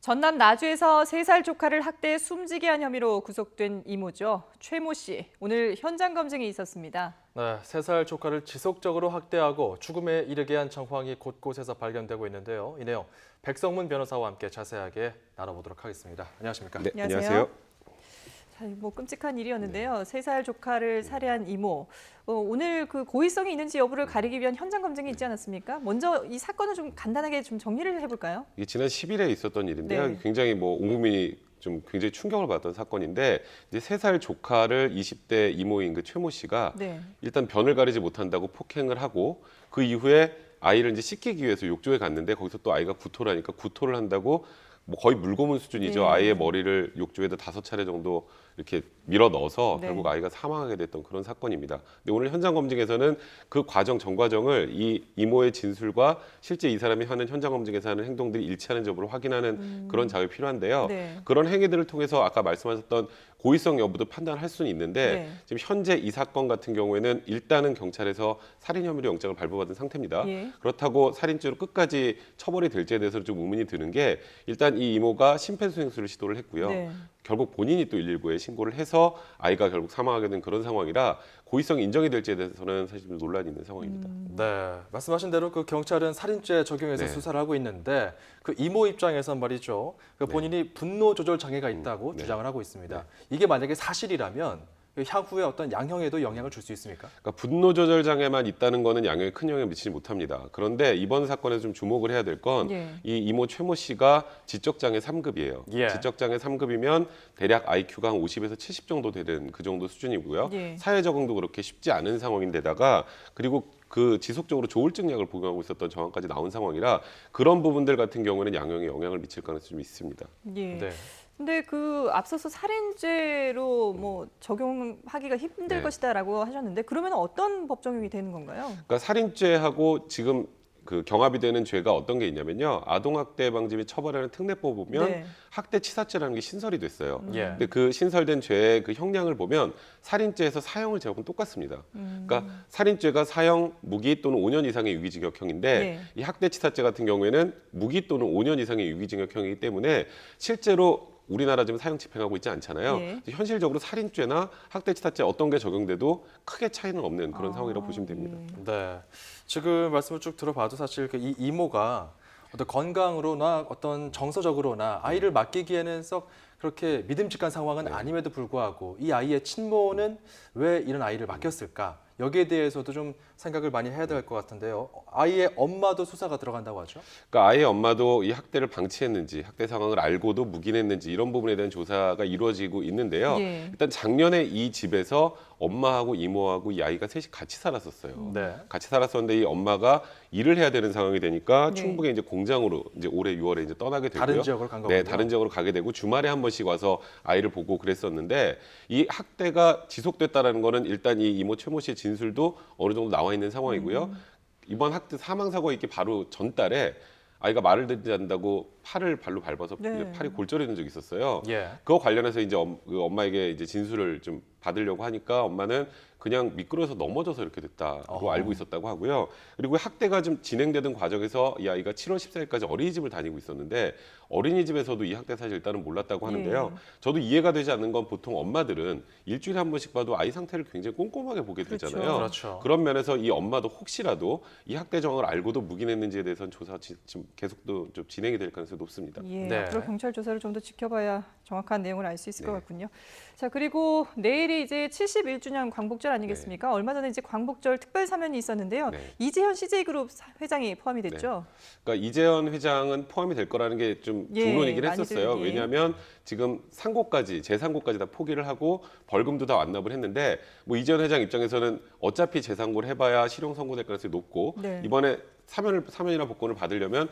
전남 나주에서 3살 조카를 학대해 숨지게 한 혐의로 구속된 이모죠. 최모 씨, 오늘 현장 검증이 있었습니다. 네, 3살 조카를 지속적으로 학대하고 죽음에 이르게 한 정황이 곳곳에서 발견되고 있는데요. 이 내용 백성문 변호사와 함께 자세하게 나눠보도록 하겠습니다. 안녕하십니까? 네, 안녕하세요. 자, 끔찍한 일이었는데요. 3살 조카를 살해한 이모. 오늘 그 고의성이 있는지 여부를 가리기 위한 현장 검증이 있지 않았습니까? 먼저 이 사건을 좀 간단하게 좀 정리를 해볼까요? 이게 지난 10일에 있었던 일인데요. 네. 굉장히 온 국민이 좀 굉장히 충격을 받았던 사건인데 이제 3살 조카를 20대 이모인 그 최모 씨가 네. 일단 변을 가리지 못한다고 폭행을 하고 그 이후에 아이를 이제 씻기기 위해서 욕조에 갔는데 거기서 또 아이가 구토를 하니까 구토를 한다고 거의 물고문 수준이죠. 네. 아이의 머리를 욕조에다 5차례 정도 이렇게 밀어 넣어서 네. 결국 아이가 사망하게 됐던 그런 사건입니다. 근데 오늘 현장 검증에서는 그 과정 전 과정을 이 이모의 진술과 실제 이 사람이 하는 현장 검증에서 하는 행동들이 일치하는 여부를 확인하는 그런 작업이 필요한데요. 네. 그런 행위들을 통해서 아까 말씀하셨던 고의성 여부도 판단할 수는 있는데 네. 지금 현재 이 사건 같은 경우에는 일단은 경찰에서 살인 혐의로 영장을 발부받은 상태입니다. 예. 그렇다고 살인죄로 끝까지 처벌이 될지에 대해서 좀 의문이 드는 게 일단 이 이모가 심폐소생술을 시도를 했고요. 네. 결국 본인이 또 119에 신고를 해서 아이가 결국 사망하게 된 그런 상황이라 고의성이 인정이 될지에 대해서는 사실 좀 논란이 있는 상황입니다. 네, 말씀하신 대로 그 경찰은 살인죄 적용해서 네. 수사를 하고 있는데 그 이모 입장에선 말이죠. 그 본인이 분노 조절 장애가 있다고 네. 주장을 하고 있습니다. 이게 만약에 사실이라면 그 향후에 어떤 양형에도 영향을 줄 수 있습니까? 그러니까 분노 조절 장애만 있다는 거는 양형에 큰 영향을 미치지 못합니다. 그런데 이번 사건에서 좀 주목을 해야 될 건 이 예. 이모 최모 씨가 지적 장애 3급이에요. 예. 지적 장애 3급이면 대략 IQ가 한 50에서 70 정도 되는 그 정도 수준이고요. 예. 사회 적응도 그렇게 쉽지 않은 상황인데다가 그리고 그 지속적으로 조울증 약을 복용하고 있었던 정황까지 나온 상황이라 그런 부분들 같은 경우는 양형에 영향을 미칠 가능성이 좀 있습니다. 예. 네. 근데 그 앞서서 살인죄로 뭐 적용하기가 힘들 네. 것이다라고 하셨는데 그러면 어떤 법 적용이 되는 건가요? 그러니까 살인죄하고 지금 그 경합이 되는 죄가 어떤 게 있냐면요. 아동학대 방지 및 처벌하는 특례법 보면 네. 학대치사죄라는 게 신설이 됐어요. 예. 근데 그 신설된 죄의 그 형량을 보면 살인죄에서 사형을 제하고는 똑같습니다. 그러니까 살인죄가 사형, 무기 또는 5년 이상의 유기징역형인데 네. 이 학대치사죄 같은 경우에는 무기 또는 5년 이상의 유기징역형이기 때문에 실제로 우리나라 지금 사형 집행하고 있지 않잖아요. 예. 현실적으로 살인죄나 학대치사죄 어떤 게 적용돼도 크게 차이는 없는 그런 상황이라고 보시면 됩니다. 예. 네. 지금 말씀을 쭉 들어봐도 사실 그 이 이모가 어떤 건강으로나 어떤 정서적으로나 아이를 맡기기에는 썩 그렇게 믿음직한 상황은 아님에도 불구하고 이 아이의 친모는 왜 이런 아이를 맡겼을까? 여기에 대해서도 좀 생각을 많이 해야 될 것 같은데요. 아이의 엄마도 수사가 들어간다고 하죠? 그러니까 아이의 엄마도 이 학대를 방치했는지, 학대 상황을 알고도 묵인했는지 이런 부분에 대한 조사가 이루어지고 있는데요. 예. 일단 작년에 이 집에서 엄마하고 이모하고 이 아이가 셋이 같이 살았었어요. 네. 같이 살았었는데 이 엄마가 일을 해야 되는 상황이 되니까 네. 충북에 이제 공장으로 이제 올해 6월에 이제 떠나게 되고요. 다른 지역으로 간 거군요. 네, 다른 지역으로 가게 되고 주말에 한 번씩 와서 아이를 보고 그랬었는데 이 학대가 지속됐다라는 거는 일단 이 이모 최모 씨의 진술도 어느 정도 나와 있는 상황이고요. 이번 학대 사망 사고 있기 바로 전달에 아이가 말을 듣지 않는다고 팔을 발로 밟아서 네. 팔이 골절이 된 적이 있었어요. 예. 그거 관련해서 이제 그 엄마에게 이제 진술을 좀 받으려고 하니까 엄마는 그냥 미끄러져서 넘어져서 이렇게 됐다고 어허. 알고 있었다고 하고요. 그리고 학대가 좀 진행되던 과정에서 이 아이가 7월 14일까지 어린이집을 다니고 있었는데 어린이집에서도 이 학대 사실 일단은 몰랐다고 하는데요. 예. 저도 이해가 되지 않는 건 보통 엄마들은 일주일에 한 번씩 봐도 아이 상태를 굉장히 꼼꼼하게 보게 그렇죠. 되잖아요. 그렇죠. 그런 면에서 이 엄마도 혹시라도 이 학대 정황을 알고도 묵인했는지에 대해서는 조사 지금 계속도 좀 진행이 될 가능성이 높습니다. 예, 네. 앞으로 경찰 조사를 좀 더 지켜봐야 정확한 내용을 알 수 있을 것 네. 같군요. 자, 그리고 내일이 이제 71주년 광복절 아니겠습니까? 얼마 전에 이제 광복절 특별 사면이 있었는데요. 네. 이재현 CJ그룹 회장이 포함이 됐죠. 그러니까 이재현 회장은 포함이 될 거라는 게 좀 예, 중론이긴 많이들, 했었어요. 예. 왜냐하면 지금 상고까지 재상고까지 다 포기를 하고 벌금도 다 완납을 했는데 뭐 이재현 회장 입장에서는 어차피 재상고를 해봐야 실형 선고될 가능성이 높고 네. 이번에 사면이나 복권을 받으려면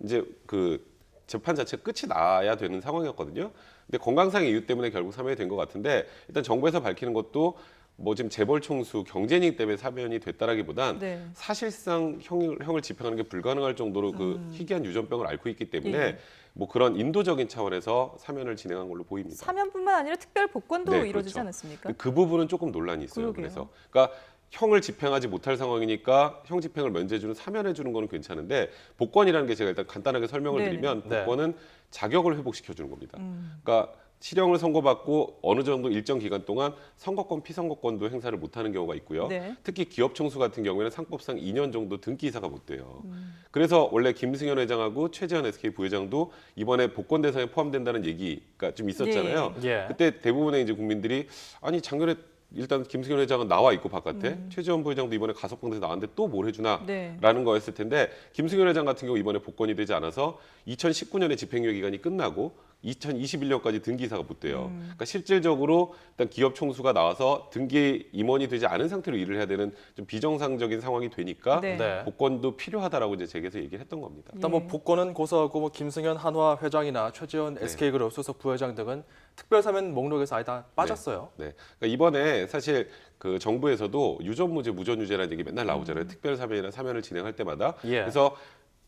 이제 그 재판 자체가 끝이 나야 되는 상황이었거든요. 근데 건강상의 이유 때문에 결국 사면이 된 것 같은데 일단 정부에서 밝히는 것도 뭐 지금 재벌 총수 경제이익 때문에 사면이 됐다라기보단 네. 사실상 형을 집행하는 게 불가능할 정도로 그 희귀한 유전병을 앓고 있기 때문에 예. 뭐 그런 인도적인 차원에서 사면을 진행한 걸로 보입니다. 사면뿐만 아니라 특별 복권도 네, 이루어지지 그렇죠. 않았습니까? 그 부분은 조금 논란이 있어요. 그러게요. 그래서 그러니까 형을 집행하지 못할 상황이니까 형 집행을 면제해주는 사면해주는 거는 괜찮은데 복권이라는 게 제가 일단 간단하게 설명을 네네. 드리면 네. 복권은 자격을 회복시켜주는 겁니다. 그러니까 실형을 선고받고 어느 정도 일정 기간 동안 선거권, 피선거권도 행사를 못하는 경우가 있고요. 네. 특히 기업 총수 같은 경우에는 상법상 2년 정도 등기 이사가 못 돼요. 그래서 원래 김승현 회장하고 최재현 SK 부회장도 이번에 복권 대상에 포함된다는 얘기가 좀 있었잖아요. 예. 그때 대부분의 이제 국민들이 아니 작년에 일단 김승현 회장은 나와 있고 바깥에 최재원 부회장도 이번에 가석방돼서 나왔는데 또 뭘 해주나라는 네. 거였을 텐데 김승현 회장 같은 경우 이번에 복권이 되지 않아서 2019년에 집행유예 기간이 끝나고 2021년까지 등기이사가 못 돼요. 그러니까 실질적으로 일단 기업 총수가 나와서 등기 임원이 되지 않은 상태로 일을 해야 되는 좀 비정상적인 상황이 되니까 네. 네. 복권도 필요하다라고 이제 제게서 얘기를 했던 겁니다. 일단 뭐 예. 복권은 고소하고 뭐 김승현 한화 회장이나 최재현 SK그룹 소속 부회장 등은 특별사면 목록에서 아예 다 빠졌어요. 네. 그러니까 이번에 사실 그 정부에서도 유전무죄, 무전유죄라는 얘기 맨날 나오잖아요. 특별사면이나 사면을 진행할 때마다. 예. 그래서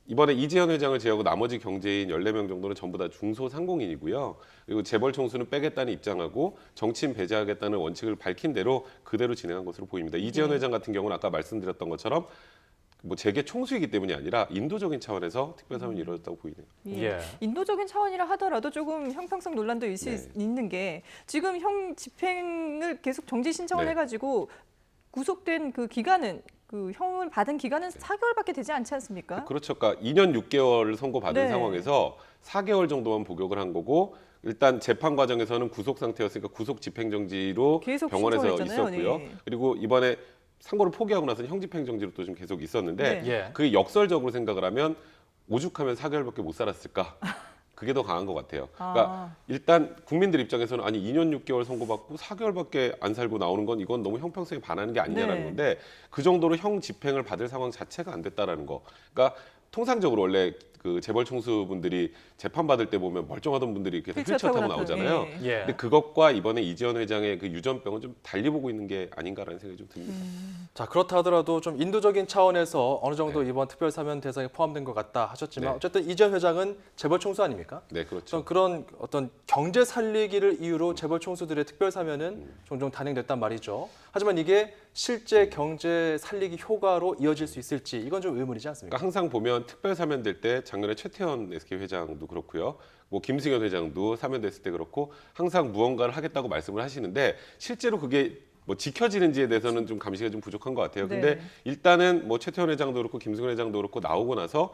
이번에 이재현 회장을 제외하고 나머지 경제인 14명 정도는 전부 다 중소상공인이고요. 그리고 재벌 총수는 빼겠다는 입장하고 정치인 배제하겠다는 원칙을 밝힌 대로 그대로 진행한 것으로 보입니다. 이재현 회장 같은 경우는 아까 말씀드렸던 것처럼 뭐 재계 총수이기 때문이 아니라 인도적인 차원에서 특별사면이 이루어졌다고 보이네요. 예. 인도적인 차원이라 하더라도 조금 형평성 논란도 있는 게 지금 형 집행을 계속 정지 신청을 네. 해가지고 구속된 그 기간은 그 형을 받은 기간은 4개월밖에 되지 않지 않습니까? 그렇죠. 그러니까 2년 6개월을 선고받은 네. 상황에서 4개월 정도만 복역을 한 거고 일단 재판 과정에서는 구속 상태였으니까 구속 집행정지로 계속 병원에서 신청을 했잖아요. 있었고요. 네. 그리고 이번에 상고를 포기하고 나서는 형 집행정지로 또 좀 계속 있었는데 네. 예. 그게 역설적으로 생각을 하면 오죽하면 4개월밖에 못 살았을까? 그게 더 강한 것 같아요. 그러니까 일단 국민들 입장에서는 아니 2년 6개월 선고받고 4개월밖에 안 살고 나오는 건 이건 너무 형평성에 반하는 게 아니냐라는 네. 건데 그 정도로 형 집행을 받을 상황 자체가 안 됐다라는 거. 그러니까 통상적으로 원래 그 재벌 총수분들이 재판 받을 때 보면 멀쩡하던 분들이 이렇게 휠체어 타고 나오잖아요. 예. 예. 근데 그것과 이번에 이재현 회장의 그 유전병은 좀 달리 보고 있는 게 아닌가라는 생각이 좀 듭니다. 자, 그렇다 하더라도 좀 인도적인 차원에서 어느 정도 이번 특별사면 대상에 포함된 것 같다 하셨지만 네. 어쨌든 이재현 회장은 재벌 총수 아닙니까? 네, 그렇죠. 좀 그런 어떤 경제 살리기를 이유로 재벌 총수들의 특별사면은 종종 단행됐단 말이죠. 하지만 이게 실제 경제 살리기 효과로 이어질 수 있을지 이건 좀 의문이지 않습니까? 그러니까 항상 보면 특별 사면될 때 작년에 최태원 SK 회장도 그렇고요. 뭐 김승현 회장도 사면됐을 때 그렇고 항상 무언가를 하겠다고 말씀을 하시는데 실제로 그게 뭐 지켜지는지에 대해서는 좀 감시가 좀 부족한 것 같아요. 근데 네. 일단은 뭐 최태원 회장도 그렇고 김승현 회장도 그렇고 나오고 나서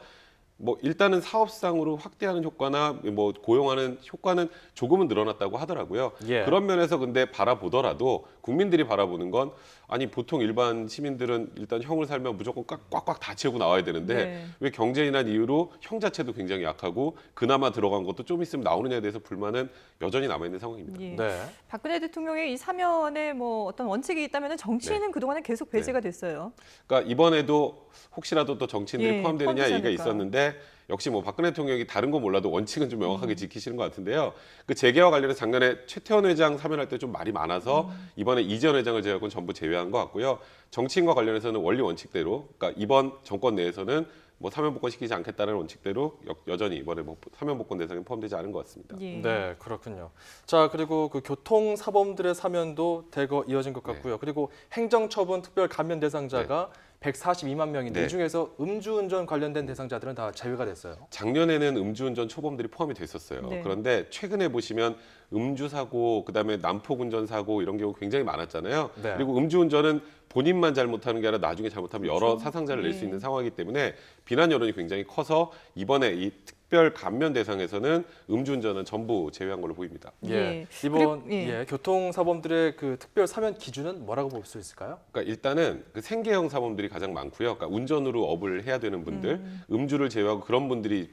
뭐 일단은 사업상으로 확대하는 효과나 뭐 고용하는 효과는 조금은 늘어났다고 하더라고요. 예. 그런 면에서 근데 바라보더라도 국민들이 바라보는 건 아니 보통 일반 시민들은 일단 형을 살면 무조건 꽉꽉 다 채우고 나와야 되는데 네. 왜 경제인한 이유로 형 자체도 굉장히 약하고 그나마 들어간 것도 좀 있으면 나오느냐에 대해서 불만은 여전히 남아 있는 상황입니다. 예. 네. 박근혜 대통령의 이 사면에 뭐 어떤 원칙이 있다면 정치인은 그동안에 계속 배제가 됐어요. 그러니까 이번에도 혹시라도 또 정치인들이 예, 포함되느냐 포함되지 얘기가 않을까. 있었는데 역시 뭐 박근혜 대통령이 다른 건 몰라도 원칙은 좀 명확하게 지키시는 것 같은데요. 그 재계와 관련해서 작년에 최태원 회장 사면할 때 좀 말이 많아서 이번에 이재현 회장을 제외하고는 전부 제외한 것 같고요. 정치인과 관련해서는 원리 원칙대로, 그러니까 이번 정권 내에서는 뭐 사면 복권 시키지 않겠다는 원칙대로 여전히 이번에 뭐 사면 복권 대상에 포함되지 않은 것 같습니다. 예. 네, 그렇군요. 자, 그리고 그 교통사범들의 사면도 대거 이어진 것 같고요. 그리고 행정처분 특별 감면 대상자가 142만 명인데 네. 이 중에서 음주운전 관련된 대상자들은 다 제외가 됐어요. 작년에는 음주운전 초범들이 포함이 됐었어요. 네. 그런데 최근에 보시면 음주 사고, 그다음에 난폭 운전 사고 이런 경우 굉장히 많았잖아요. 네. 그리고 음주운전은 본인만 잘못하는 게 아니라 나중에 잘못하면 여러 사상자를 낼 수 네. 있는 상황이기 때문에 비난 여론이 굉장히 커서 이번에 이 특별 감면 대상에서는 음주운전은 전부 제외한 걸로 보입니다. 예. 이번 그리고, 예. 교통사범들의 그 특별 사면 기준은 뭐라고 볼 수 있을까요? 그러니까 일단은 그 생계형 사범들이 가장 많고요. 그러니까 운전으로 업을 해야 되는 분들, 음주를 제외하고 그런 분들이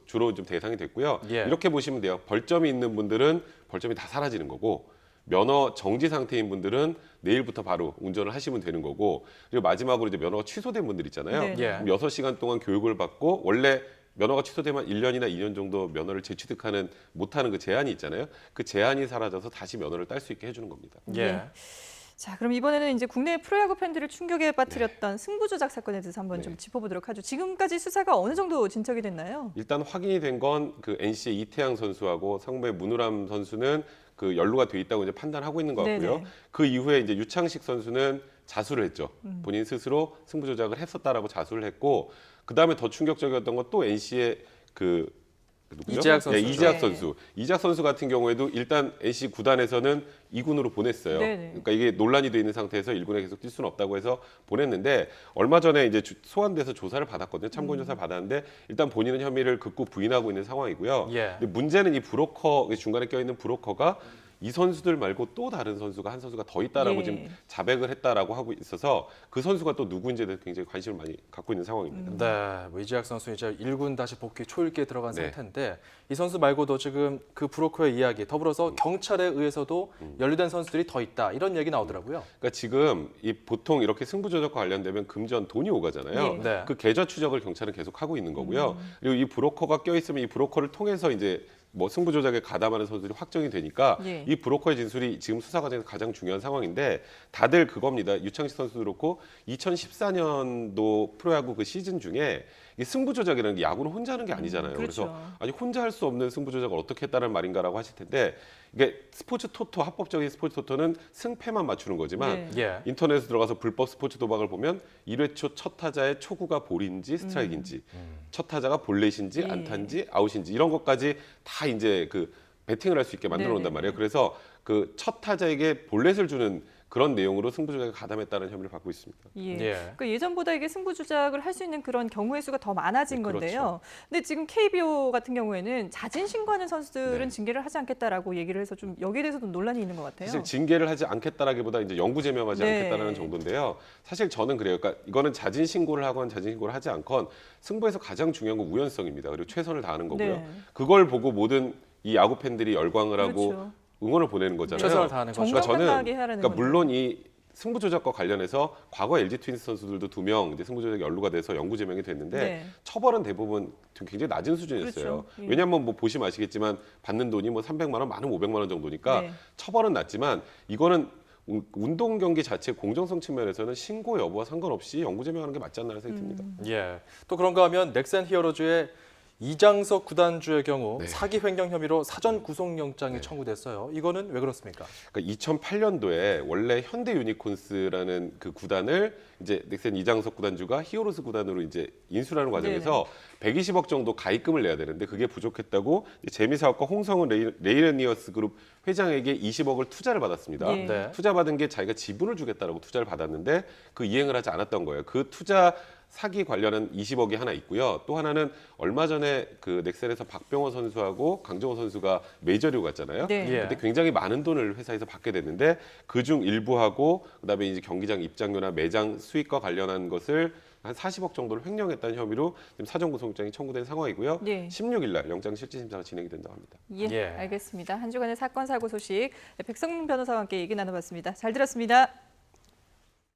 주로 좀 대상이 됐고요. 예. 이렇게 보시면 돼요. 벌점이 있는 분들은 벌점이 다 사라지는 거고 면허 정지 상태인 분들은 내일부터 바로 운전을 하시면 되는 거고 그리고 마지막으로 이제 면허가 취소된 분들 있잖아요. 네. 예. 그럼 6시간 동안 교육을 받고 원래 면허가 취소되면 1년이나 2년 정도 면허를 재취득하는 못하는 그 제한이 있잖아요. 그 제한이 사라져서 다시 면허를 딸 수 있게 해주는 겁니다. 예. 자, 그럼 이번에는 이제 국내 프로야구 팬들을 충격에 빠뜨렸던 승부 조작 사건에 대해서 한번 좀 짚어보도록 하죠. 지금까지 수사가 어느 정도 진척이 됐나요? 일단 확인이 된 건 그 NC의 이태양 선수하고 상무의 문우람 선수는 그 연루가 돼 있다고 이제 판단하고 있는 것 같고요. 네네. 그 이후에 이제 유창식 선수는 자수를 했죠. 본인 스스로 승부 조작을 했었다라고 자수를 했고 그다음에 더 충격적이었던 건 또 NC의 그 누구죠? 이재학 선수죠. 이재학 네. 선수. 이재학 선수 같은 경우에도 일단 NC 구단에서는 2군으로 보냈어요. 네네. 그러니까 이게 논란이 돼 있는 상태에서 1군에 계속 뛸 수는 없다고 해서 보냈는데 얼마 전에 이제 소환돼서 조사를 받았거든요. 참고인 조사를 받았는데 일단 본인은 혐의를 극구 부인하고 있는 상황이고요. 예. 근데 문제는 이 브로커 중간에 껴있는 브로커가 이 선수들 말고 또 다른 선수가 한 선수가 더 있다라고 예. 지금 자백을 했다라고 하고 있어서 그 선수가 또 누구인지에 대해서 굉장히 관심을 많이 갖고 있는 상황입니다. 네, 뭐 이재학 선수 이제 1군 다시 복귀 초읽기에 들어간 네. 상태인데 이 선수 말고도 지금 그 브로커의 이야기 더불어서 경찰에 의해서도 연루된 선수들이 더 있다 이런 얘기 나오더라고요. 그러니까 지금 이 보통 이렇게 승부 조작과 관련되면 금전 돈이 오가잖아요. 예. 네. 그 계좌 추적을 경찰은 계속 하고 있는 거고요. 그리고 이 브로커가 껴 있으면 이 브로커를 통해서 이제 뭐 승부 조작에 가담하는 선수들이 확정이 되니까 예. 이 브로커의 진술이 지금 수사 과정에서 가장 중요한 상황인데 다들 그겁니다. 유창식 선수도 그렇고 2014년도 프로야구 그 시즌 중에 이 승부 조작이라는 게 야구는 혼자 하는 게 아니잖아요. 그렇죠. 그래서 아니 혼자 할 수 없는 승부 조작을 어떻게 했다는 말인가라고 하실 텐데 이게 스포츠 토토 합법적인 스포츠 토토는 승패만 맞추는 거지만 네. 예. 인터넷에 들어가서 불법 스포츠 도박을 보면 1회 초 첫 타자의 초구가 볼인지 스트라이크인지 첫 타자가 볼넷인지 예. 안타인지 아웃인지 이런 것까지 다 이제 그 배팅을 할 수 있게 만들어 놓는단 네네. 말이에요. 그래서 그 첫 타자에게 볼넷을 주는 그런 내용으로 승부 조작에 가담했다는 혐의를 받고 있습니다. 예. 예. 그러니까 예전보다 이게 승부 조작을 할 수 있는 그런 경우의 수가 더 많아진 네, 건데요. 근데 지금 KBO 같은 경우에는 자진 신고하는 선수들은 네. 징계를 하지 않겠다라고 얘기를 해서 좀 여기에 대해서도 논란이 있는 것 같아요. 사실 징계를 하지 않겠다라기보다 이제 영구 제명하지 네. 않겠다라는 정도인데요. 사실 저는 그래요. 그러니까 이거는 자진 신고를 하건 자진 신고를 하지 않건 승부에서 가장 중요한 건 우연성입니다. 그리고 최선을 다하는 거고요. 네. 그걸 보고 모든 이 야구 팬들이 열광을 하고 그렇죠. 응원을 보내는 거잖아요. 최선을 다하는 거죠. 정정당당하게 해라는 그러니까 거죠. 물론 이 승부 조작과 관련해서 과거 LG 트윈스 선수들도 2명 이제 승부 조작에 연루가 돼서 영구 제명이 됐는데 네. 처벌은 대부분 굉장히 낮은 수준이었어요. 그렇죠. 예. 왜냐하면 뭐 보시면 아시겠지만 받는 돈이 뭐 300만 원, 많으면 500만 원 정도니까 네. 처벌은 낮지만 이거는 운동 경기 자체 공정성 측면에서는 신고 여부와 상관없이 영구 제명하는 게 맞지 않나라는 생각이 듭니다. 예. 또 그런가 하면 넥센 히어로즈의 이장석 구단주의 경우 네. 사기 횡령 혐의로 사전 구속영장이 청구됐어요. 이거는 왜 그렇습니까? 그러니까 2008년도에 원래 현대 유니콘스라는 그 구단을 이제 넥센 이장석 구단주가 히어로즈 구단으로 이제 인수하는 과정에서 120억 정도 가입금을 내야 되는데 그게 부족했다고 재미사업가 홍성은 레이니어스 그룹 회장에게 20억을 투자를 받았습니다. 예. 네. 투자 받은 게 자기가 지분을 주겠다라고 투자를 받았는데 그 이행을 하지 않았던 거예요. 그 투자 사기 관련한 20억이 하나 있고요. 또 하나는 얼마 전에 그 넥센에서 박병호 선수하고 강정호 선수가 메이저리그 갔잖아요. 네. 예. 근데 굉장히 많은 돈을 회사에서 받게 됐는데 그중 일부하고 그다음에 이제 경기장 입장료나 매장 수익과 관련한 것을 한 40억 정도를 횡령했다는 혐의로 지금 사전 구속영장이 청구된 상황이고요. 네. 16일 날 영장 실질 심사가 진행이 된다고 합니다. 예, 예. 알겠습니다. 한 주간의 사건 사고 소식 백성문 변호사와 함께 얘기 나눠봤습니다. 잘 들었습니다.